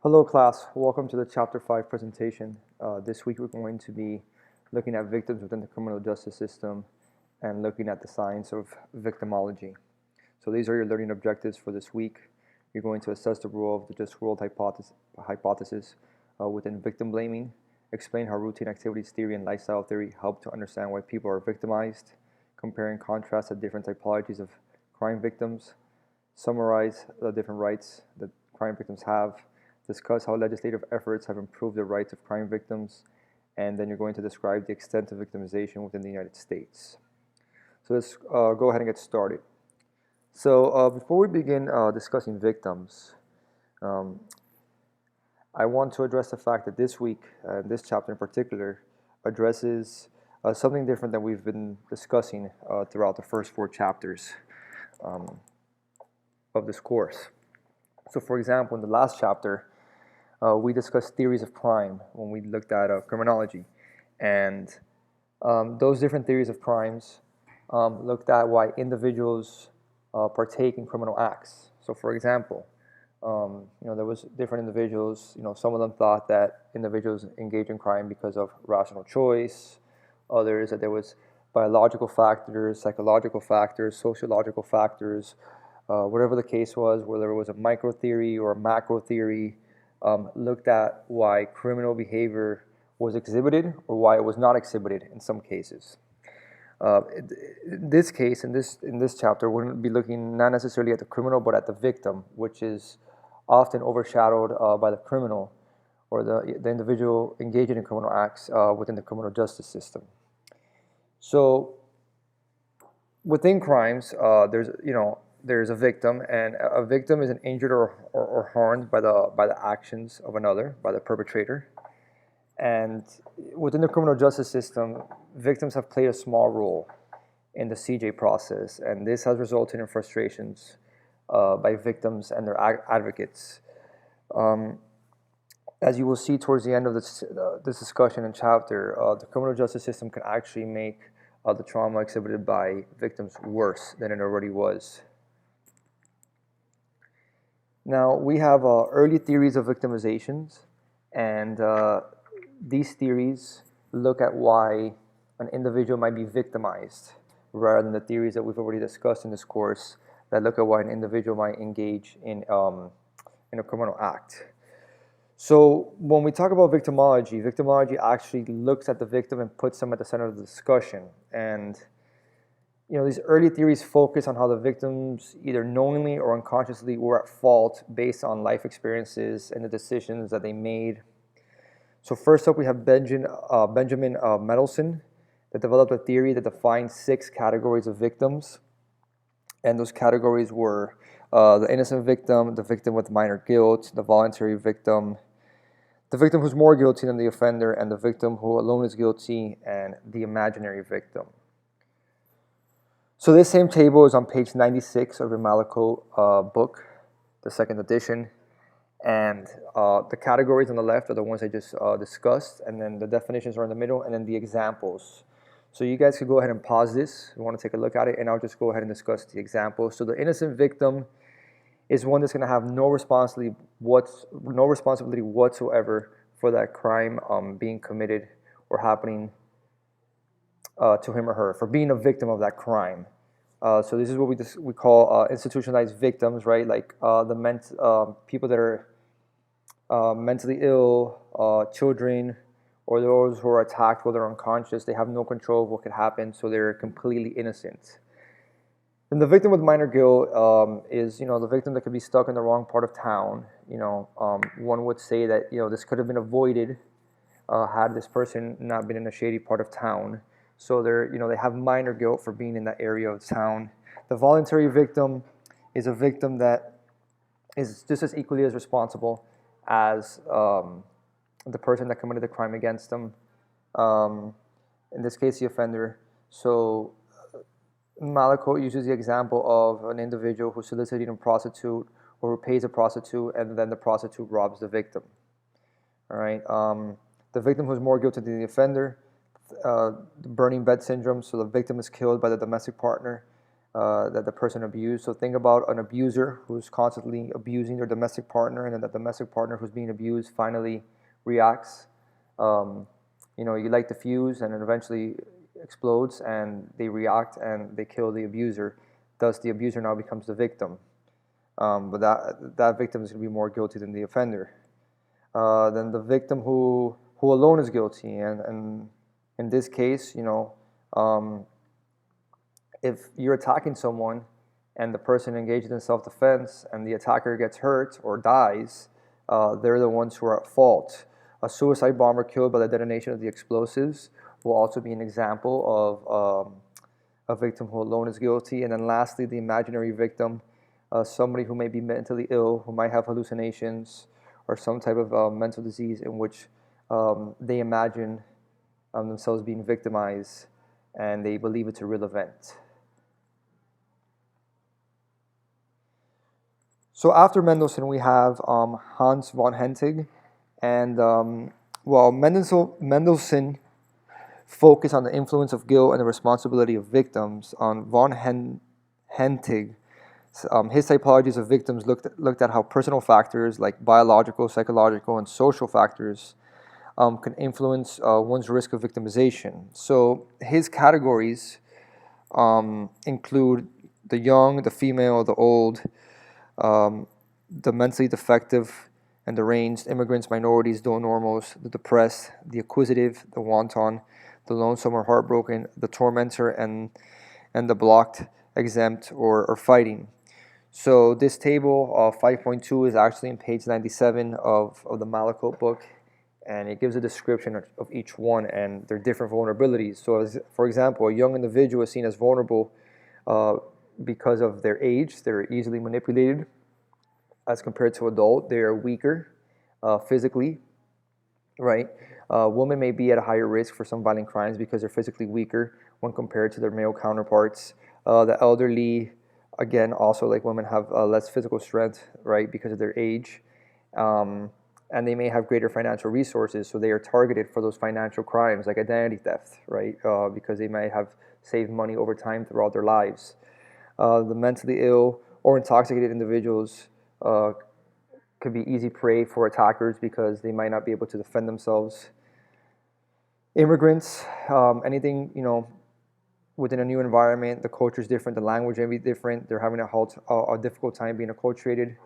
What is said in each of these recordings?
Hello class, welcome to the Chapter 5 presentation. This week we're going to be looking at victims within the criminal justice system and looking at the science of victimology. So these are your learning objectives for this week. You're going to assess the role of the just world hypothesis within victim blaming, explain how routine activities theory and lifestyle theory help to understand why people are victimized, compare and contrast the different typologies of crime victims, summarize the different rights that crime victims have, discuss how legislative efforts have improved the rights of crime victims, and then you're going to describe the extent of victimization within the United States. So let's go ahead and get started. So before we begin discussing victims, I want to address the fact that this week, this chapter in particular, addresses something different than we've been discussing throughout the first 4 chapters of this course. So for example, in the last chapter, we discussed theories of crime when we looked at criminology. And those different theories of crimes looked at why individuals partake in criminal acts. So for example, there was different individuals, some of them thought that individuals engage in crime because of rational choice, others that there was biological factors, psychological factors, sociological factors, whatever the case was, whether it was a micro theory or a macro theory, looked at why criminal behavior was exhibited or why it was not exhibited in some cases. In this case, in this chapter, we're going to be looking not necessarily at the criminal, but at the victim, which is often overshadowed by the criminal or the individual engaging in criminal acts within the criminal justice system. So within crimes, there's a victim, and a victim is an injured or harmed by the actions of another, by the perpetrator. And within the criminal justice system, victims have played a small role in the CJ process, and this has resulted in frustrations by victims and their advocates. As you will see towards the end of this discussion and chapter, the criminal justice system can actually make the trauma exhibited by victims worse than it already was. Now, we have early theories of victimizations, and these theories look at why an individual might be victimized, rather than the theories that we've already discussed in this course that look at why an individual might engage in a criminal act. So when we talk about victimology actually looks at the victim and puts them at the center of the discussion. And these early theories focus on how the victims either knowingly or unconsciously were at fault based on life experiences and the decisions that they made. So first up, we have Benjamin Mendelsohn that developed a theory that defined 6 categories of victims. And those categories were the innocent victim, the victim with minor guilt, the voluntary victim, the victim who's more guilty than the offender, and the victim who alone is guilty, and the imaginary victim. So this same table is on page 96 of your Mallico book, the 2nd edition. And the categories on the left are the ones I just discussed, and then the definitions are in the middle, and then the examples. So you guys could go ahead and pause this if you want to take a look at it, and I'll just go ahead and discuss the examples. So the innocent victim is one that's going to have no responsibility whatsoever for that crime being committed or happening to him or her, for being a victim of that crime. So this is what we call institutionalized victims, right? Like people that are mentally ill, children, or those who are attacked while they're unconscious. They have no control of what could happen, so they're completely innocent. And the victim with minor guilt is, the victim that could be stuck in the wrong part of town. One would say that, this could have been avoided had this person not been in a shady part of town. So they have minor guilt for being in that area of town. The voluntary victim is a victim that is just as equally as responsible as the person that committed the crime against them. In this case, the offender. So Mallico uses the example of an individual who's soliciting a prostitute or who pays a prostitute, and then the prostitute robs the victim. All right. The victim who's more guilty than the offender, the burning bed syndrome, so the victim is killed by the domestic partner, that the person abused. So think about an abuser who's constantly abusing their domestic partner, and then the domestic partner who's being abused finally reacts. You light the fuse, and it eventually explodes, and they react and they kill the abuser. Thus, the abuser now becomes the victim. But that victim is going to be more guilty than the offender. Then the victim who alone is guilty, and in this case, if you're attacking someone and the person engages in self-defense and the attacker gets hurt or dies, they're the ones who are at fault. A suicide bomber killed by the detonation of the explosives will also be an example of a victim who alone is guilty. And then lastly, the imaginary victim, somebody who may be mentally ill, who might have hallucinations or some type of mental disease in which they imagine themselves being victimized and they believe it's a real event. So after Mendelssohn, we have Hans von Hentig, and Mendelssohn focused on the influence of guilt and the responsibility of victims. On von Hentig, his typologies of victims looked at how personal factors like biological, psychological, and social factors can influence one's risk of victimization. So his categories include the young, the female, the old, the mentally defective and deranged, immigrants, minorities, dual normals, the depressed, the acquisitive, the wanton, the lonesome or heartbroken, the tormentor, and the blocked, exempt, or fighting. So this table of 5.2 is actually in page 97 of the Malakoff book, and it gives a description of each one and their different vulnerabilities. So for example, a young individual is seen as vulnerable because of their age. They're easily manipulated. As compared to adult, they are weaker physically, right? Women may be at a higher risk for some violent crimes because they're physically weaker when compared to their male counterparts. The elderly, again, also like women, have less physical strength, right, because of their age. And they may have greater financial resources, so they are targeted for those financial crimes like identity theft, right, because they might have saved money over time throughout their lives. The mentally ill or intoxicated individuals could be easy prey for attackers because they might not be able to defend themselves. Immigrants, anything, within a new environment, the culture is different, the language may be different, they're having a difficult time being acculturated,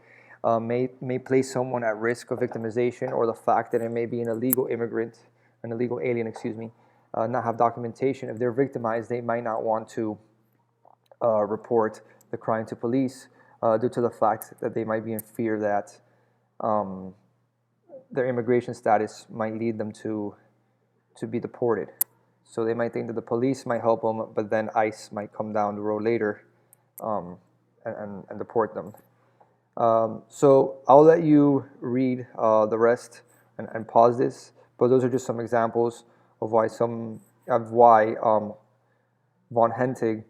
may place someone at risk of victimization, or the fact that it may be an illegal alien, not have documentation. If they're victimized, they might not want to report the crime to police due to the fact that they might be in fear that their immigration status might lead them to be deported. So they might think that the police might help them, but then ICE might come down the road later and deport them. So I'll let you read the rest and pause this, but those are just some examples of why von Hentig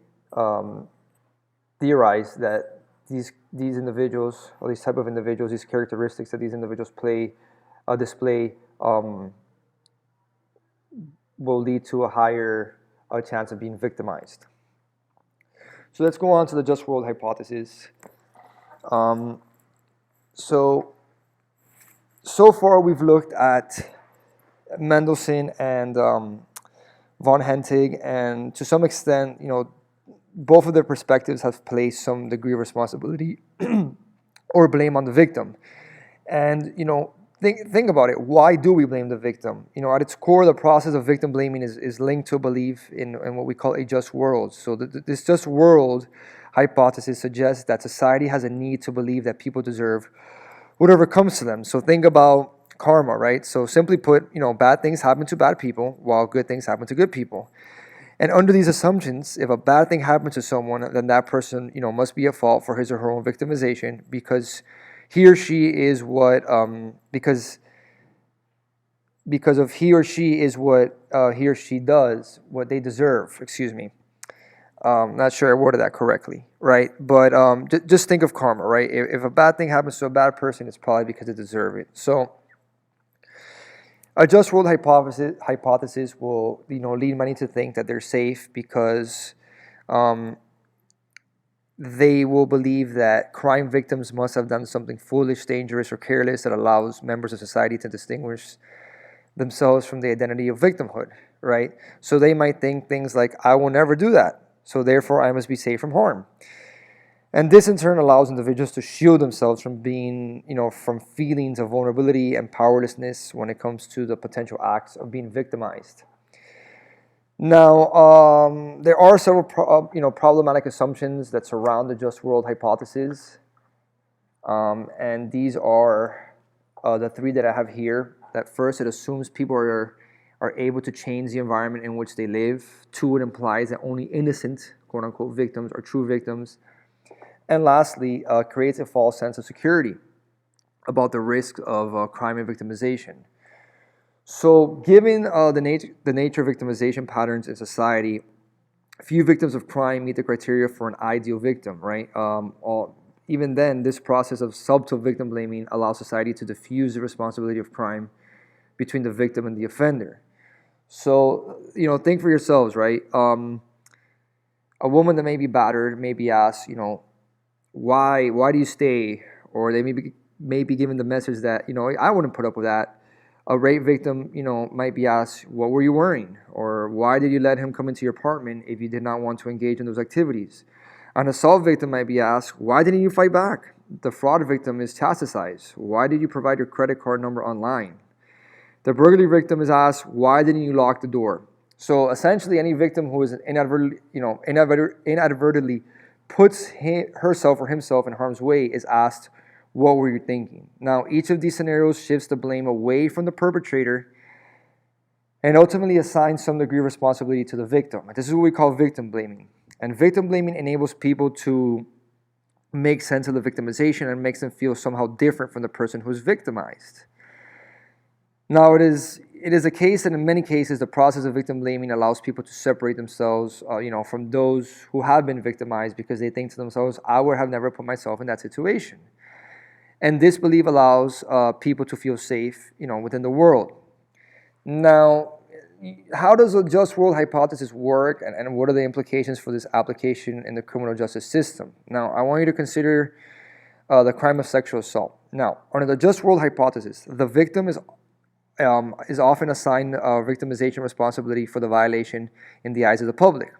theorized that these individuals, or these type of individuals, these characteristics that these individuals display will lead to a higher chance of being victimized. So let's go on to the just world hypothesis. So far we've looked at Mendelssohn and von Hentig, and to some extent, both of their perspectives have placed some degree of responsibility or blame on the victim. And, think about it. Why do we blame the victim? At its core, the process of victim blaming is linked to a belief in what we call a just world. So this just world hypothesis suggests that society has a need to believe that people deserve whatever comes to them. So think about karma, right? So simply put, bad things happen to bad people while good things happen to good people. And under these assumptions, if a bad thing happens to someone, then that person, must be at fault for his or her own victimization because he or she is what, because of he or she is what he or she does, what they deserve, not sure I worded that correctly, right? But just think of karma, right? If a bad thing happens to a bad person, it's probably because they deserve it. So a just world hypothesis will, lead many to think that they're safe because they will believe that crime victims must have done something foolish, dangerous, or careless that allows members of society to distinguish themselves from the identity of victimhood, right? So they might think things like, I will never do that, so therefore I must be safe from harm. And this in turn allows individuals to shield themselves from being, from feelings of vulnerability and powerlessness when it comes to the potential acts of being victimized. Now, there are several problematic assumptions that surround the just world hypothesis, and these are the three that I have here. That first, it assumes people are able to change the environment in which they live. Two, it implies that only innocent, quote-unquote, victims are true victims. And lastly, creates a false sense of security about the risk of crime and victimization. So given the nature of victimization patterns in society, few victims of crime meet the criteria for an ideal victim, right? Even then, this process of subtle victim blaming allows society to diffuse the responsibility of crime between the victim and the offender. So, think for yourselves, right? A woman that may be battered may be asked, why do you stay? Or they may be given the message that, I wouldn't put up with that. A rape victim, might be asked, what were you wearing? Or why did you let him come into your apartment if you did not want to engage in those activities? An assault victim might be asked, why didn't you fight back? The fraud victim is chastised. Why did you provide your credit card number online? The burglary victim is asked, why didn't you lock the door? So essentially, any victim who is inadvertently puts herself or himself in harm's way is asked, what were you thinking? Now, each of these scenarios shifts the blame away from the perpetrator and ultimately assigns some degree of responsibility to the victim. This is what we call victim blaming. And victim blaming enables people to make sense of the victimization and makes them feel somehow different from the person who's victimized. Now, it is a case that in many cases the process of victim blaming allows people to separate themselves, from those who have been victimized because they think to themselves, I would have never put myself in that situation. And this belief allows people to feel safe, within the world. Now, how does the just world hypothesis work, and what are the implications for this application in the criminal justice system? Now, I want you to consider the crime of sexual assault. Now, under the just world hypothesis, the victim is often assigned victimization responsibility for the violation in the eyes of the public.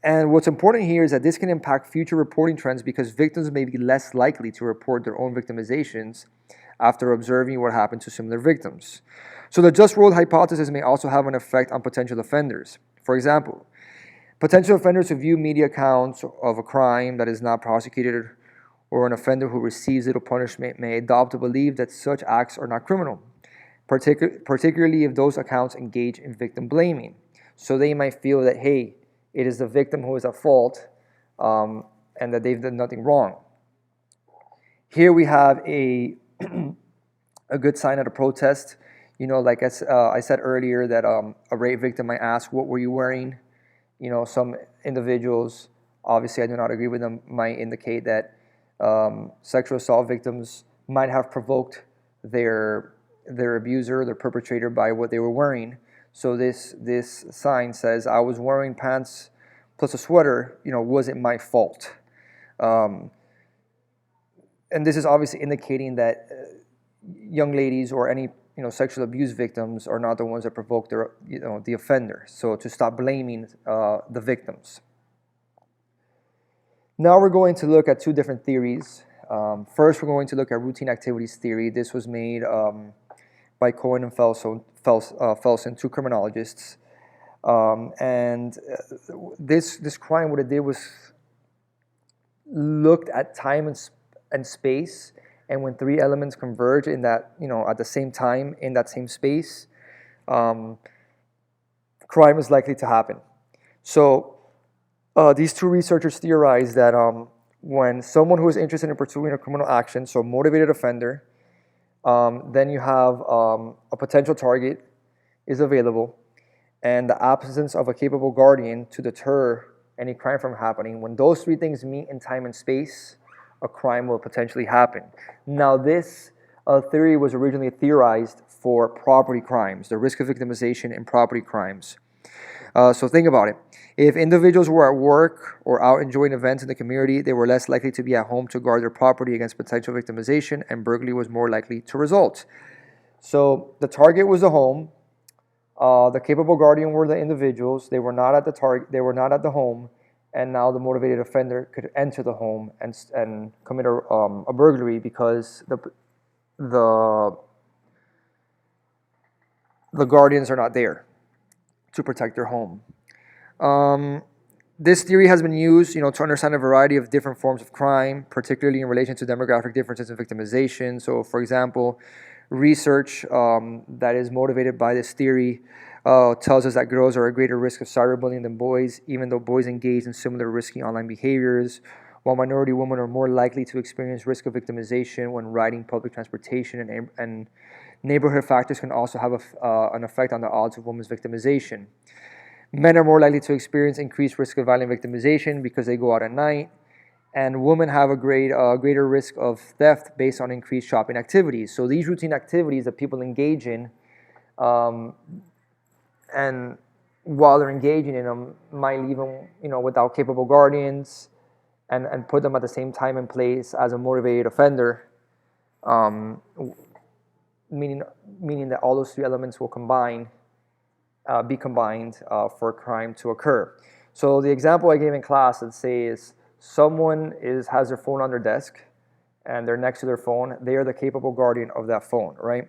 And what's important here is that this can impact future reporting trends because victims may be less likely to report their own victimizations after observing what happened to similar victims. So the just world hypothesis may also have an effect on potential offenders. For example, potential offenders who view media accounts of a crime that is not prosecuted or an offender who receives little punishment may adopt a belief that such acts are not criminal, particularly if those accounts engage in victim blaming. So they might feel that, hey, it is the victim who is at fault, and that they've done nothing wrong. Here we have a good sign at a protest. Like I said earlier, that a rape victim might ask, what were you wearing? Some individuals, obviously I do not agree with them, might indicate that sexual assault victims might have provoked their abuser, their perpetrator, by what they were wearing. So this sign says, I was wearing pants plus a sweater, wasn't my fault. And this is obviously indicating that young ladies or any sexual abuse victims are not the ones that provoke the offender. So to stop blaming the victims. Now we're going to look at two different theories. First, we're going to look at routine activities theory. This was made by Cohen and Felsen, two criminologists. This crime, what it did was looked at time and space, and when three elements converge in that, at the same time in that same space, crime is likely to happen. So these two researchers theorized that when someone who is interested in pursuing a criminal action, so a motivated offender, then you have a potential target is available, and the absence of a capable guardian to deter any crime from happening. When those three things meet in time and space, a crime will potentially happen. Now, this theory was originally theorized for property crimes, the risk of victimization in property crimes. So think about it. If individuals were at work or out enjoying events in the community, they were less likely to be at home to guard their property against potential victimization, and burglary was more likely to result. So the target was the home. The capable guardian were the individuals. They were not at the target. They were not at the home, and now the motivated offender could enter the home and commit a burglary because the guardians are not there to protect their home. This theory has been used, to understand a variety of different forms of crime, particularly in relation to demographic differences in victimization. So, for example, research that is motivated by this theory tells us that girls are at greater risk of cyberbullying than boys, even though boys engage in similar risky online behaviors, while minority women are more likely to experience risk of victimization when riding public transportation, and neighborhood factors can also have an effect on the odds of women's victimization. Men are more likely to experience increased risk of violent victimization because they go out at night, and women have a greater risk of theft based on increased shopping activities. So these routine activities that people engage in, and while they're engaging in them, might leave them, without capable guardians, and put them at the same time and place as a motivated offender, meaning that all those three elements will be combined for a crime to occur. So the example I gave in class, let's say, is someone has their phone on their desk and they're next to their phone. They are the capable guardian of that phone, right?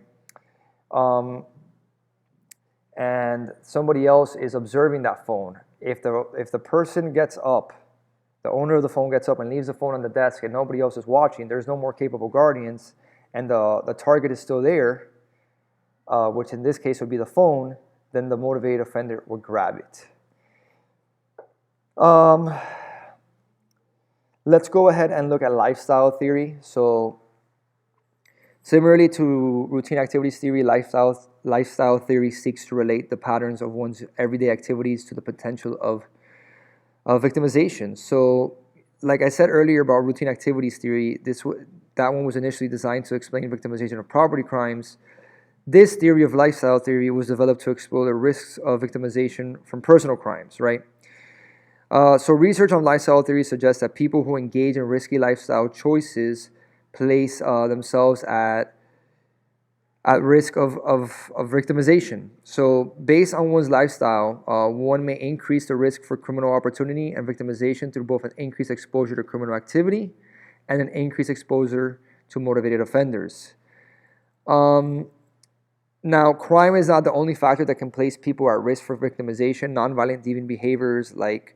And somebody else is observing that phone. If the person gets up, the owner of the phone gets up and leaves the phone on the desk and nobody else is watching, there's no more capable guardians, and the target is still there, which in this case would be the phone, then the motivated offender would grab it. Let's go ahead and look at lifestyle theory. So similarly to routine activities theory, lifestyle theory seeks to relate the patterns of one's everyday activities to the potential of victimization. So like I said earlier about routine activities theory, that one was initially designed to explain victimization of property crimes. This theory of lifestyle theory was developed to explore the risks of victimization from personal crimes, right? So research on lifestyle theory suggests that people who engage in risky lifestyle choices place themselves at risk of victimization. So based on one's lifestyle, one may increase the risk for criminal opportunity and victimization through both an increased exposure to criminal activity and an increased exposure to motivated offenders. Now, crime is not the only factor that can place people at risk for victimization. Nonviolent deviant behaviors nonviolent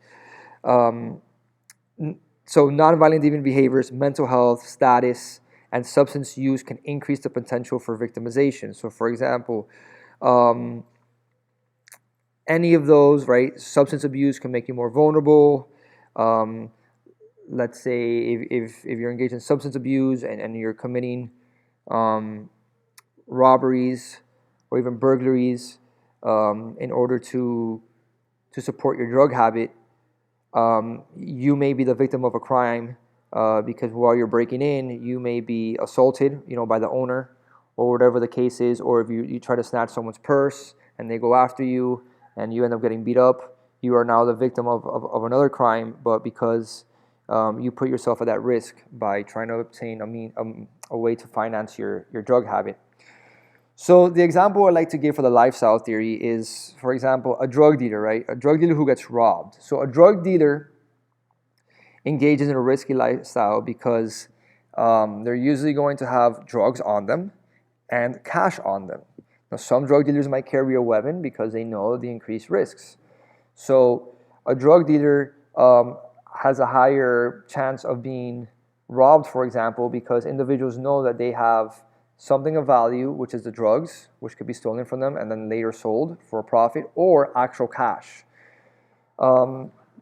deviant behaviors, mental health status, and substance use can increase the potential for victimization. So, for example, any of those, right? Substance abuse can make you more vulnerable. Let's say if you're engaged in substance abuse and you're committing robberies or even burglaries in order to support your drug habit, you may be the victim of a crime because while you're breaking in, you may be assaulted, by the owner or whatever the case is, or if you try to snatch someone's purse and they go after you and you end up getting beat up, you are now the victim of another crime, but because you put yourself at that risk by trying to obtain a way to finance your drug habit. So the example I like to give for the lifestyle theory is, for example, a drug dealer, right? A drug dealer who gets robbed. So a drug dealer engages in a risky lifestyle because they're usually going to have drugs on them and cash on them. Now, some drug dealers might carry a weapon because they know the increased risks. So a drug dealer has a higher chance of being robbed, for example, because individuals know that they have something of value, which is the drugs, which could be stolen from them and then later sold for a profit, or actual cash.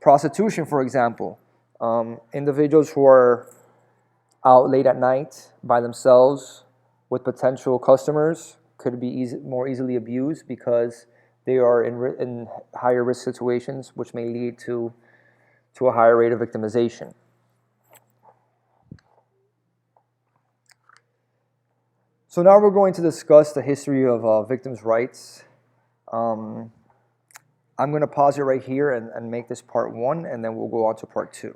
Prostitution, for example. Individuals who are out late at night by themselves with potential customers could be more easily abused because they are in higher risk situations, which may lead to a higher rate of victimization. So now we're going to discuss the history of victims' rights. I I'm going to pause it right here and make this part 1, and then we'll go on to part 2.